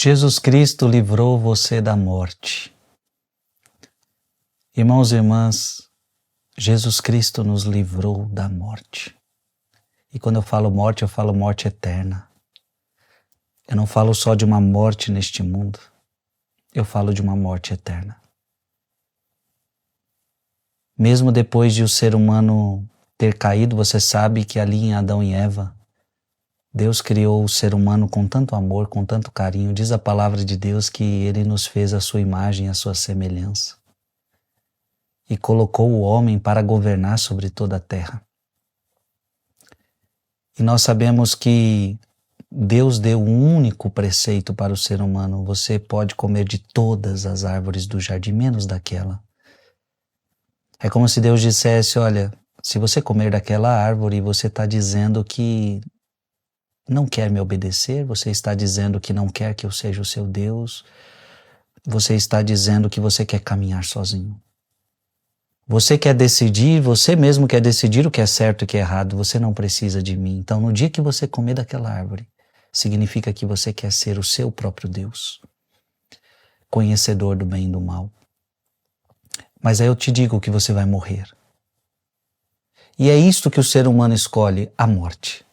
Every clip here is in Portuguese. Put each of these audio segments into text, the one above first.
Jesus Cristo livrou você da morte. Irmãos e irmãs, Jesus Cristo nos livrou da morte. E quando eu falo morte eterna. Eu não falo só de uma morte neste mundo, eu falo de uma morte eterna. Mesmo depois de o ser humano ter caído, você sabe que ali em Adão e Eva, Deus criou o ser humano com tanto amor, com tanto carinho. Diz a palavra de Deus que Ele nos fez a sua imagem, a sua semelhança. E colocou o homem para governar sobre toda a terra. E nós sabemos que Deus deu um único preceito para o ser humano. Você pode comer de todas as árvores do jardim, menos daquela. É como se Deus dissesse, olha, se você comer daquela árvore, você está dizendo que não quer me obedecer, você está dizendo que não quer que eu seja o seu Deus, você está dizendo que você quer caminhar sozinho. Você quer decidir, você mesmo quer decidir o que é certo e o que é errado, você não precisa de mim. Então, no dia que você comer daquela árvore, significa que você quer ser o seu próprio Deus, conhecedor do bem e do mal. Mas aí eu te digo que você vai morrer. E é isto que o ser humano escolhe, a morte.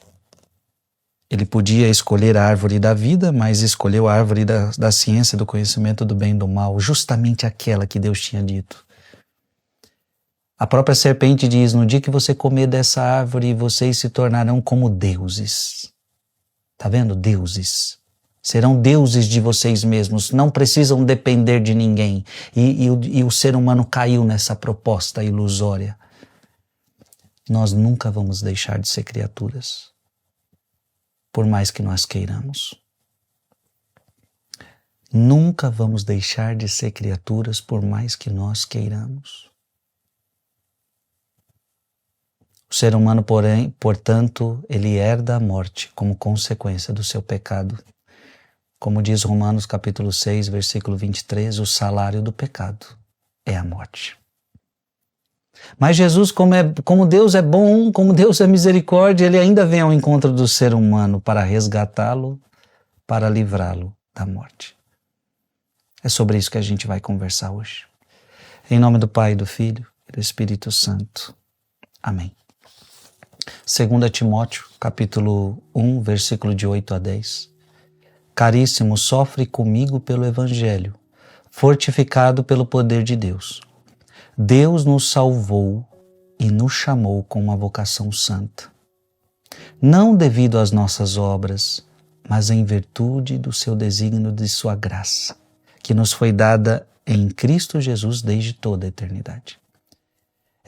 Ele podia escolher a árvore da vida, mas escolheu a árvore da ciência, do conhecimento do bem e do mal, justamente aquela que Deus tinha dito. A própria serpente diz, no dia que você comer dessa árvore, vocês se tornarão como deuses. Tá vendo? Deuses. Serão deuses de vocês mesmos, não precisam depender de ninguém. E o ser humano caiu nessa proposta ilusória. Nós nunca vamos deixar de ser criaturas, por mais que nós queiramos. Nunca vamos deixar de ser criaturas, por mais que nós queiramos. O ser humano, porém, portanto, ele herda a morte como consequência do seu pecado. Como diz Romanos capítulo 6, versículo 23, o salário do pecado é a morte. Mas Jesus, como Deus é bom, como Deus é misericórdia, Ele ainda vem ao encontro do ser humano para resgatá-lo, para livrá-lo da morte. É sobre isso que a gente vai conversar hoje. Em nome do Pai, do Filho e do Espírito Santo. Amém. 2 Timóteo, capítulo 1, versículo de 8 a 10. Caríssimo, sofre comigo pelo Evangelho, fortificado pelo poder de Deus. Deus nos salvou e nos chamou com uma vocação santa. Não devido às nossas obras, mas em virtude do seu desígnio de sua graça, que nos foi dada em Cristo Jesus desde toda a eternidade.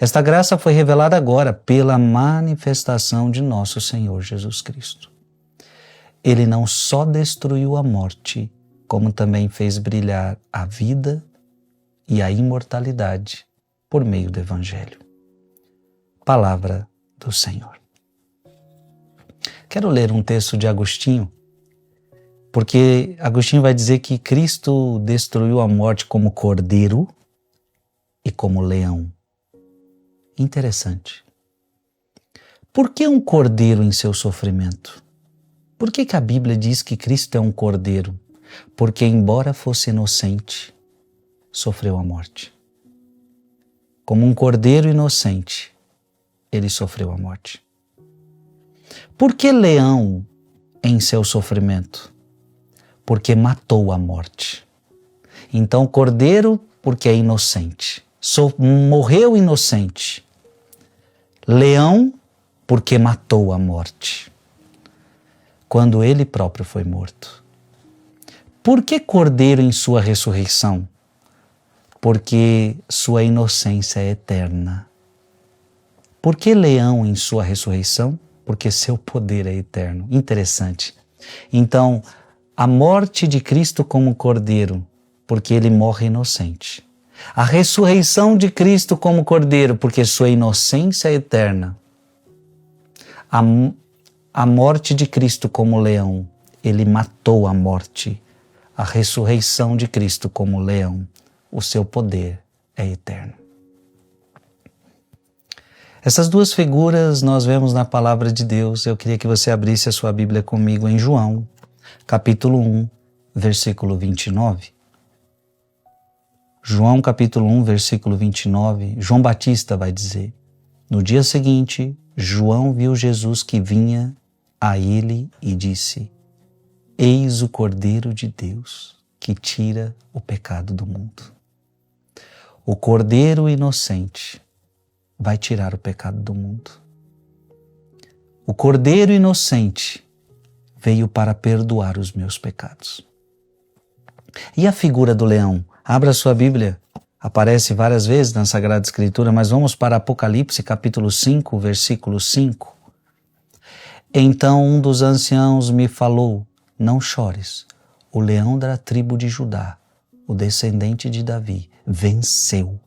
Esta graça foi revelada agora pela manifestação de nosso Senhor Jesus Cristo. Ele não só destruiu a morte, como também fez brilhar a vida e a imortalidade por meio do Evangelho. Palavra do Senhor. Quero ler um texto de Agostinho, porque Agostinho vai dizer que Cristo destruiu a morte como cordeiro e como leão. Interessante. Por que um cordeiro em seu sofrimento? Por que a Bíblia diz que Cristo é um cordeiro? Porque, embora fosse inocente, sofreu a morte. Como um cordeiro inocente, ele sofreu a morte. Por que leão em seu sofrimento? Porque matou a morte. Então, cordeiro, porque é inocente. Morreu inocente. Leão, porque matou a morte, quando ele próprio foi morto. Por que cordeiro em sua ressurreição? Porque sua inocência é eterna. Por que leão em sua ressurreição? Porque seu poder é eterno. Interessante. Então, a morte de Cristo como cordeiro, porque ele morre inocente. A ressurreição de Cristo como cordeiro, porque sua inocência é eterna. A morte de Cristo como leão, ele matou a morte. A ressurreição de Cristo como leão, o seu poder é eterno. Essas duas figuras nós vemos na palavra de Deus. Eu queria que você abrisse a sua Bíblia comigo em João, capítulo 1, versículo 29. João capítulo 1, versículo 29, João Batista vai dizer: no dia seguinte, João viu Jesus que vinha a ele e disse: eis o Cordeiro de Deus que tira o pecado do mundo. O Cordeiro inocente vai tirar o pecado do mundo. O Cordeiro inocente veio para perdoar os meus pecados. E a figura do leão? Abra sua Bíblia, aparece várias vezes na Sagrada Escritura, mas vamos para Apocalipse capítulo 5, versículo 5. Então um dos anciãos me falou: não chores, o leão da tribo de Judá, o descendente de Davi, venceu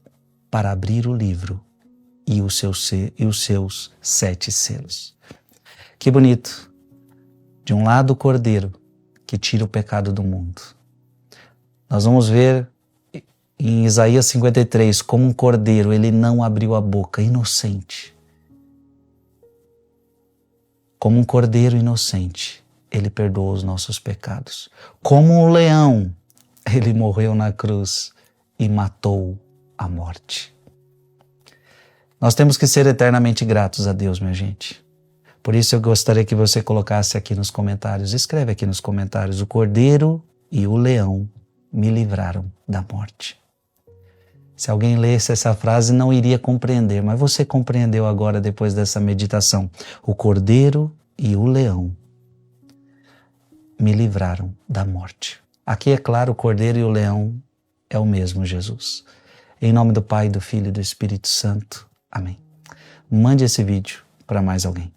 para abrir o livro e os seus 7 selos. Que bonito! De um lado o Cordeiro que tira o pecado do mundo. Nós vamos ver em Isaías 53, como um cordeiro, ele não abriu a boca, inocente. Como um cordeiro inocente, ele perdoou os nossos pecados. Como um leão, ele morreu na cruz e matou a morte. Nós temos que ser eternamente gratos a Deus, minha gente. Por isso eu gostaria que você colocasse aqui nos comentários, escreve aqui nos comentários: o cordeiro e o leão me livraram da morte. Se alguém lesse essa frase, não iria compreender, mas você compreendeu agora depois dessa meditação. O cordeiro e o leão me livraram da morte. Aqui, é claro, o cordeiro e o leão é o mesmo Jesus. Em nome do Pai, do Filho e do Espírito Santo. Amém. Mande esse vídeo para mais alguém.